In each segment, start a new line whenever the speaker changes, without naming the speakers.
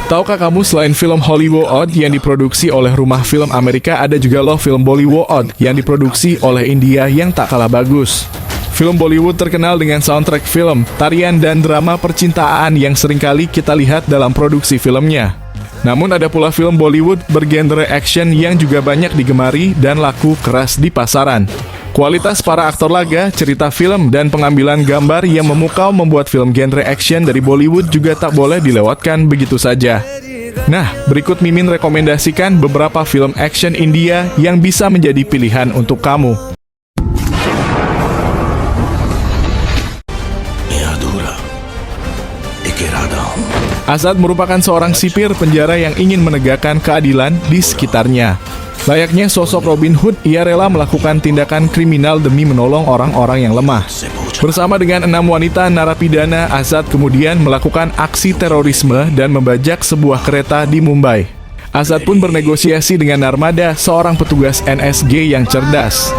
Tahukah kamu selain film Hollywood yang diproduksi oleh rumah film Amerika, ada juga loh film Bollywood yang diproduksi oleh India yang tak kalah bagus. Film Bollywood terkenal dengan soundtrack film, tarian, dan drama percintaan yang seringkali kita lihat dalam produksi filmnya. Namun ada pula film Bollywood bergenre action yang juga banyak digemari dan laku keras di pasaran. Kualitas para aktor laga, cerita film, dan pengambilan gambar yang memukau membuat film genre action dari Bollywood juga tak boleh dilewatkan begitu saja. Nah, berikut Mimin rekomendasikan beberapa film action India yang bisa menjadi pilihan untuk kamu. Azad merupakan seorang sipir penjara yang ingin menegakkan keadilan di sekitarnya. Layaknya sosok Robin Hood, ia rela melakukan tindakan kriminal demi menolong orang-orang yang lemah. Bersama dengan 6 wanita narapidana, Azad kemudian melakukan aksi terorisme dan membajak sebuah kereta di Mumbai. Azad pun bernegosiasi dengan Narmada, seorang petugas NSG yang cerdas.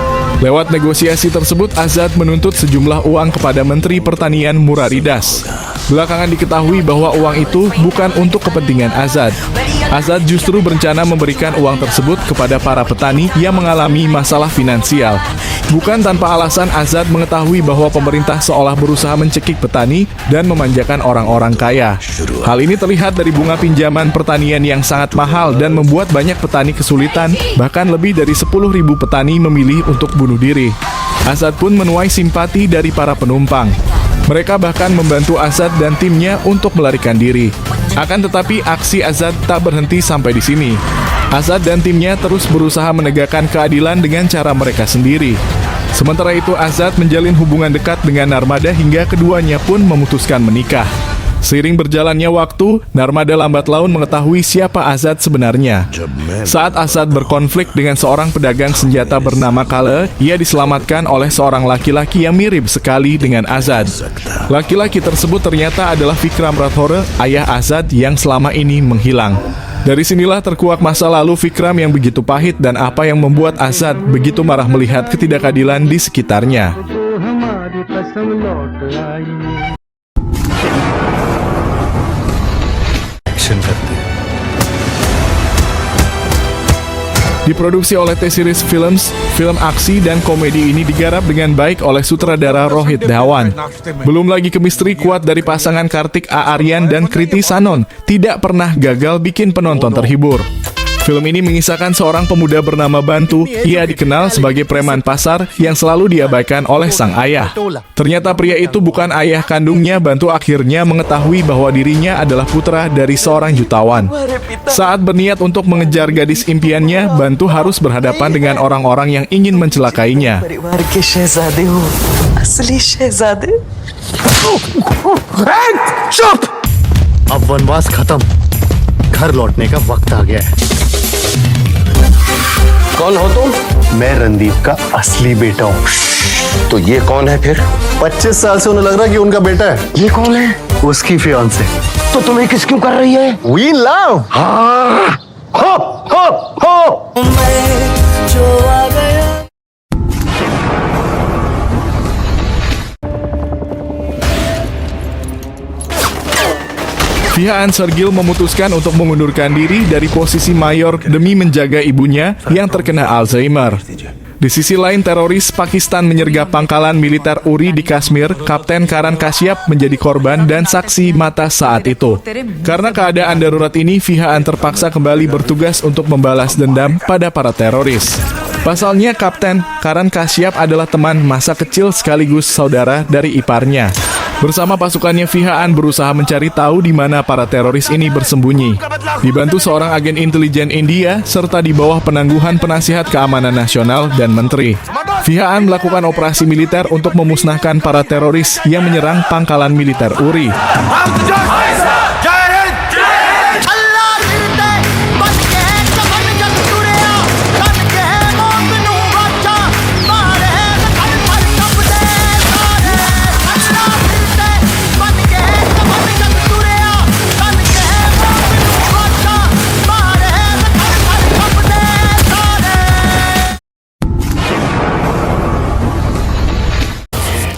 Lewat negosiasi tersebut, Azad menuntut sejumlah uang kepada Menteri Pertanian Muraridas. Belakangan diketahui bahwa uang itu bukan untuk kepentingan Azad. Azad justru berencana memberikan uang tersebut kepada para petani yang mengalami masalah finansial. Bukan tanpa alasan, Azad mengetahui bahwa pemerintah seolah berusaha mencekik petani dan memanjakan orang-orang kaya. Hal ini terlihat dari bunga pinjaman pertanian yang sangat mahal dan membuat banyak petani kesulitan, bahkan lebih dari 10.000 petani memilih untuk bunuh diri. Azad pun menuai simpati dari para penumpang. Mereka bahkan membantu Azad dan timnya untuk melarikan diri. Akan tetapi aksi Azad tak berhenti sampai di sini. Azad dan timnya terus berusaha menegakkan keadilan dengan cara mereka sendiri. Sementara itu, Azad menjalin hubungan dekat dengan Narmada hingga keduanya pun memutuskan menikah. Seiring berjalannya waktu, Narmada lambat laun mengetahui siapa Azad sebenarnya. Saat Azad berkonflik dengan seorang pedagang senjata bernama Kale, ia diselamatkan oleh seorang laki-laki yang mirip sekali dengan Azad. Laki-laki tersebut ternyata adalah Vikram Rathore, ayah Azad yang selama ini menghilang. Dari sinilah terkuak masa lalu Vikram yang begitu pahit dan apa yang membuat Azad begitu marah melihat ketidakadilan di sekitarnya. Diproduksi oleh T-Series Films, film aksi dan komedi ini digarap dengan baik oleh sutradara Rohit Dhawan. Belum lagi kemistri kuat dari pasangan Kartik Aaryan dan Kriti Sanon tidak pernah gagal bikin penonton terhibur. Film ini mengisahkan seorang pemuda bernama Bantu. Ia dikenal sebagai preman pasar yang selalu diabaikan oleh sang ayah. Ternyata pria itu bukan ayah kandungnya. Bantu akhirnya mengetahui bahwa dirinya adalah putra dari seorang jutawan. Saat berniat untuk mengejar gadis impiannya, Bantu harus berhadapan dengan orang-orang yang ingin mencelakainya.
अब वनवास खत्म, घर लौटने का वक्त आ गया है।
कौन हो तुम?
मैं रणदीप का असली बेटा हूँ।
तो ये कौन है फिर?
25 साल से उन्हें लग रहा है कि उनका बेटा है।
ये कौन है?
उसकी फियांसे।
तो तुम्हें किस क्यों कर रही है?
We love।
हाँ। हो हो हो।
Pihak Sergil memutuskan untuk mengundurkan diri dari posisi mayor demi menjaga ibunya yang terkena Alzheimer. Di sisi lain, teroris Pakistan menyergap pangkalan militer Uri di Kashmir. Kapten Karan Kashyap menjadi korban dan saksi mata saat itu. Karena keadaan darurat ini, Fihaan terpaksa kembali bertugas untuk membalas dendam pada para teroris. Pasalnya, Kapten Karan Kashyap adalah teman masa kecil sekaligus saudara dari iparnya. Bersama pasukannya, Fihaan berusaha mencari tahu di mana para teroris ini bersembunyi. Dibantu seorang agen intelijen India, serta di bawah penangguhan penasihat keamanan nasional dan menteri. Fihaan melakukan operasi militer untuk memusnahkan para teroris yang menyerang pangkalan militer Uri.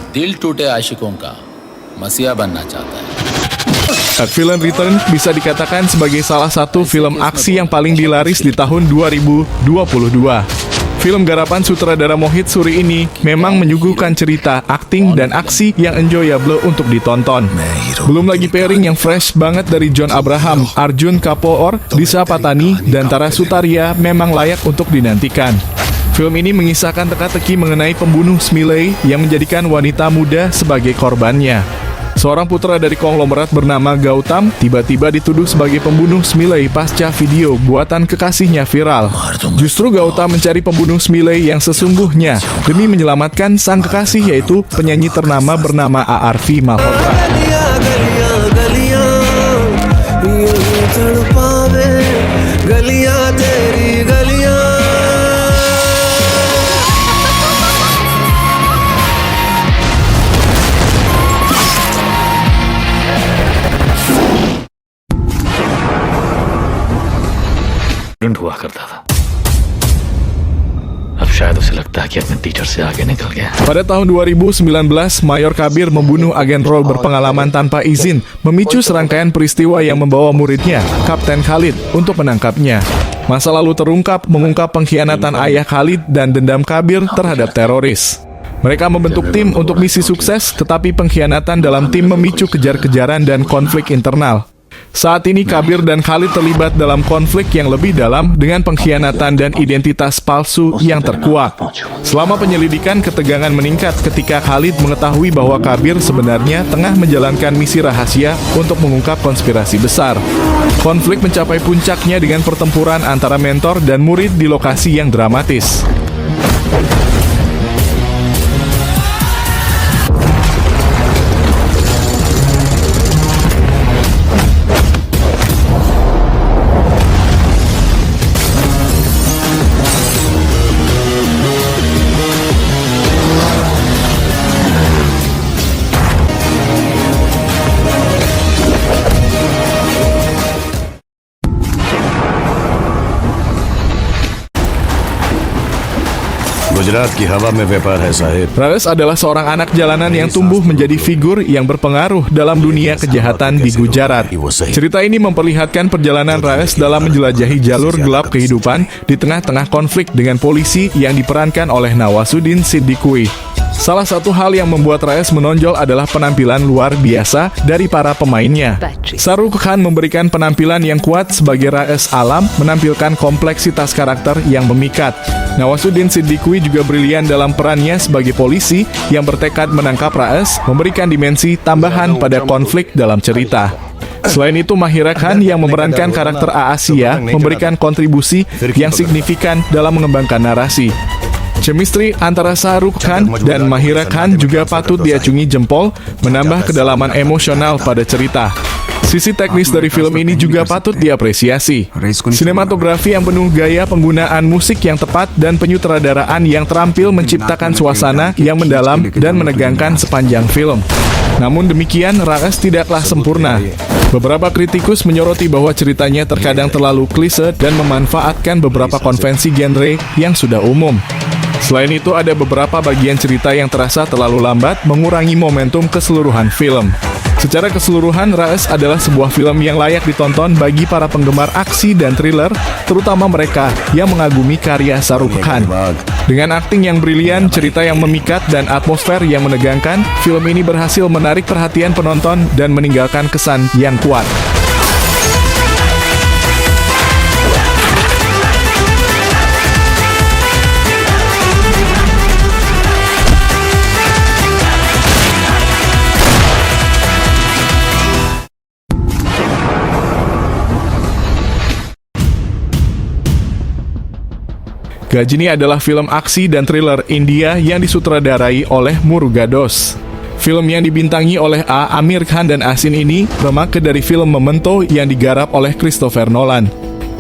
दिल टूटे आशिकों का मसीहा बनना चाहता है।
Villain Return bisa dikatakan sebagai salah satu film aksi yang paling dilaris di tahun 2022. Film garapan sutradara Mohit Suri ini memang menyuguhkan cerita, akting, dan aksi yang enjoyable untuk ditonton. Belum lagi pairing yang fresh banget dari John Abraham, Arjun Kapoor, Disha Patani, dan Tara Sutaria memang layak untuk dinantikan. Film ini mengisahkan teka-teki mengenai pembunuh Smiley yang menjadikan wanita muda sebagai korbannya. Seorang putra dari konglomerat bernama Gautam tiba-tiba dituduh sebagai pembunuh Smiley pasca video buatan kekasihnya viral. Justru Gautam mencari pembunuh Smiley yang sesungguhnya demi menyelamatkan sang kekasih, yaitu penyanyi ternama bernama Aarti Malhotra.
हुआ करता था। अब शायद उसे लगता है कि अपने टीचर से आगे निकल गया।
Pada tahun 2019, Mayor Kabir membunuh agen rol berpengalaman tanpa izin, memicu serangkaian peristiwa yang membawa muridnya, Kapten Khalid, untuk menangkapnya. Masa lalu terungkap mengungkap pengkhianatan ayah Khalid dan dendam Kabir terhadap teroris. Mereka membentuk tim untuk misi sukses, tetapi pengkhianatan dalam tim memicu kejar-kejaran dan konflik internal. Saat ini Kabir dan Khalid terlibat dalam konflik yang lebih dalam dengan pengkhianatan dan identitas palsu yang terkuak. Selama penyelidikan, ketegangan meningkat ketika Khalid mengetahui bahwa Kabir sebenarnya tengah menjalankan misi rahasia untuk mengungkap konspirasi besar. Konflik mencapai puncaknya dengan pertempuran antara mentor dan murid di lokasi yang dramatis.
Gujarat की हवा में व्यापार है Sahib.
Raes adalah seorang anak jalanan yang tumbuh menjadi figur yang berpengaruh dalam dunia kejahatan di Gujarat. Cerita ini memperlihatkan perjalanan Raes dalam menjelajahi jalur gelap kehidupan di tengah-tengah konflik dengan polisi yang diperankan oleh Nawasuddin Siddiqui. Salah satu hal yang membuat Raes menonjol adalah penampilan luar biasa dari para pemainnya. Shah Rukh Khan memberikan penampilan yang kuat sebagai Raes Alam, menampilkan kompleksitas karakter yang memikat. Nawasuddin Siddiqui juga brilian dalam perannya sebagai polisi yang bertekad menangkap Raes, memberikan dimensi tambahan pada konflik dalam cerita. Selain itu, Mahira Khan yang memerankan karakter Aasia memberikan kontribusi yang signifikan dalam mengembangkan narasi. Chemistry antara Shah Rukh Khan dan Mahira Khan juga patut diacungi jempol, menambah kedalaman emosional pada cerita. Sisi teknis dari film ini juga patut diapresiasi. Sinematografi yang penuh gaya, penggunaan musik yang tepat, dan penyutradaraan yang terampil menciptakan suasana yang mendalam dan menegangkan sepanjang film. Namun demikian, Raes tidaklah sempurna. Beberapa kritikus menyoroti bahwa ceritanya terkadang terlalu klise dan memanfaatkan beberapa konvensi genre yang sudah umum. Selain itu, ada beberapa bagian cerita yang terasa terlalu lambat, mengurangi momentum keseluruhan film. Secara keseluruhan, Raes adalah sebuah film yang layak ditonton bagi para penggemar aksi dan thriller, terutama mereka yang mengagumi karya Shah Rukh Khan. Dengan akting yang brilian, cerita yang memikat, dan atmosfer yang menegangkan, film ini berhasil menarik perhatian penonton dan meninggalkan kesan yang kuat. Ghajini adalah film aksi dan thriller India yang disutradarai oleh Muruga Dos. Film yang dibintangi oleh Amir Khan dan Asin ini remake dari film Memento yang digarap oleh Christopher Nolan.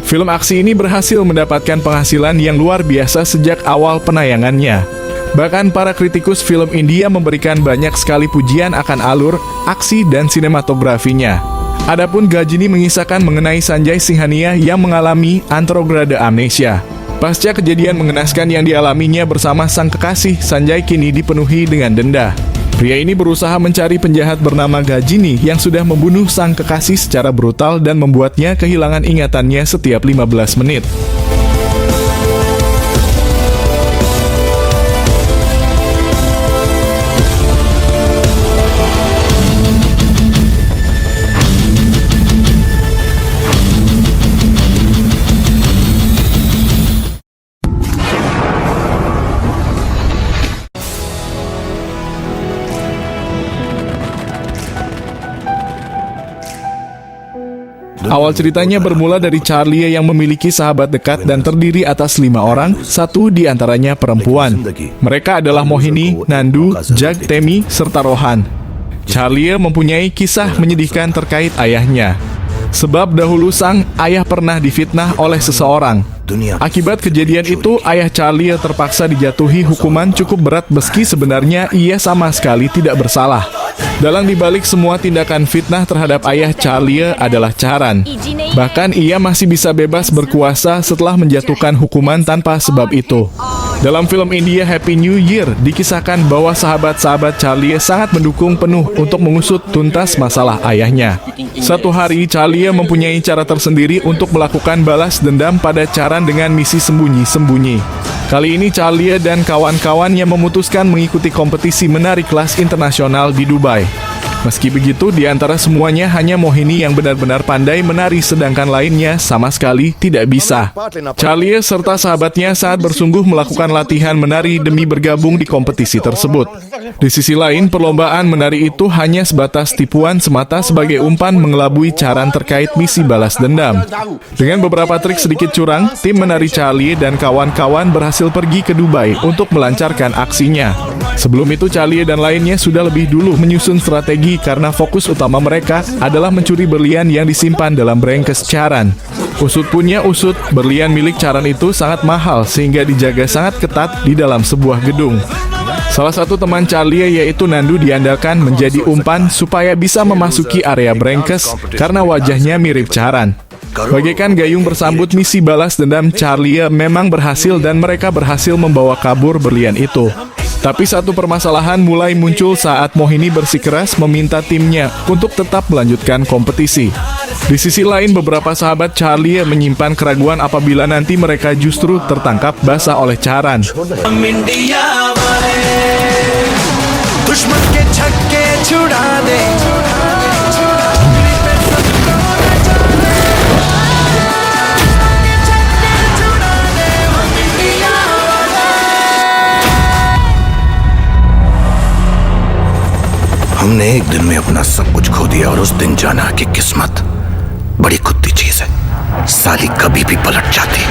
Film aksi ini berhasil mendapatkan penghasilan yang luar biasa sejak awal penayangannya. Bahkan para kritikus film India memberikan banyak sekali pujian akan alur, aksi, dan sinematografinya. Adapun Ghajini mengisahkan mengenai Sanjay Singhania yang mengalami anterograde amnesia. Pasca kejadian mengenaskan yang dialaminya bersama sang kekasih, Sanjay kini dipenuhi dengan denda. Pria ini berusaha mencari penjahat bernama Gajini yang sudah membunuh sang kekasih secara brutal dan membuatnya kehilangan ingatannya setiap 15 menit. Awal ceritanya bermula dari Charlie yang memiliki sahabat dekat dan terdiri atas 5 orang, 1 di antaranya perempuan. Mereka adalah Mohini, Nandu, Jag, Temi, serta Rohan. Charlie mempunyai kisah menyedihkan terkait ayahnya. Sebab dahulu sang ayah pernah difitnah oleh seseorang. Akibat kejadian itu, ayah Charlie terpaksa dijatuhi hukuman cukup berat meski sebenarnya ia sama sekali tidak bersalah. Dalang dibalik semua tindakan fitnah terhadap ayah Charlie adalah Charan. Bahkan ia masih bisa bebas berkuasa setelah menjatuhkan hukuman tanpa sebab itu. Dalam film India Happy New Year, dikisahkan bahwa sahabat-sahabat Charlie sangat mendukung penuh untuk mengusut tuntas masalah ayahnya. Satu hari, Charlie mempunyai cara tersendiri untuk melakukan balas dendam pada Charan dengan misi sembunyi-sembunyi. Kali ini Charlie dan kawan-kawannya memutuskan mengikuti kompetisi menari kelas internasional di Dubai. Meski begitu, di antara semuanya hanya Mohini yang benar-benar pandai menari, sedangkan lainnya sama sekali tidak bisa. Charlie serta sahabatnya saat bersungguh melakukan latihan menari demi bergabung di kompetisi tersebut. Di sisi lain, perlombaan menari itu hanya sebatas tipuan semata sebagai umpan mengelabui Charan terkait misi balas dendam. Dengan beberapa trik sedikit curang, tim menari Charlie dan kawan-kawan berhasil pergi ke Dubai untuk melancarkan aksinya. Sebelum itu, Charlie dan lainnya sudah lebih dulu menyusun strategi karena fokus utama mereka adalah mencuri berlian yang disimpan dalam brengkes Charan. Usut punya usut, berlian milik Charan itu sangat mahal sehingga dijaga sangat ketat di dalam sebuah gedung. Salah satu teman Charlie yaitu Nandu diandalkan menjadi umpan supaya bisa memasuki area brengkes karena wajahnya mirip Charan. Bagaikan gayung bersambut, misi balas dendam Charlie memang berhasil dan mereka berhasil membawa kabur berlian itu. Tapi satu permasalahan mulai muncul saat Mohini bersikeras meminta timnya untuk tetap melanjutkan kompetisi. Di sisi lain, beberapa sahabat Charlie menyimpan keraguan apabila nanti mereka justru tertangkap basah oleh Charan.
हमने एक दिन में अपना सब कुछ खो दिया और उस दिन जाना कि किस्मत बड़ी कुत्ती चीज है, साली कभी भी पलट जाती।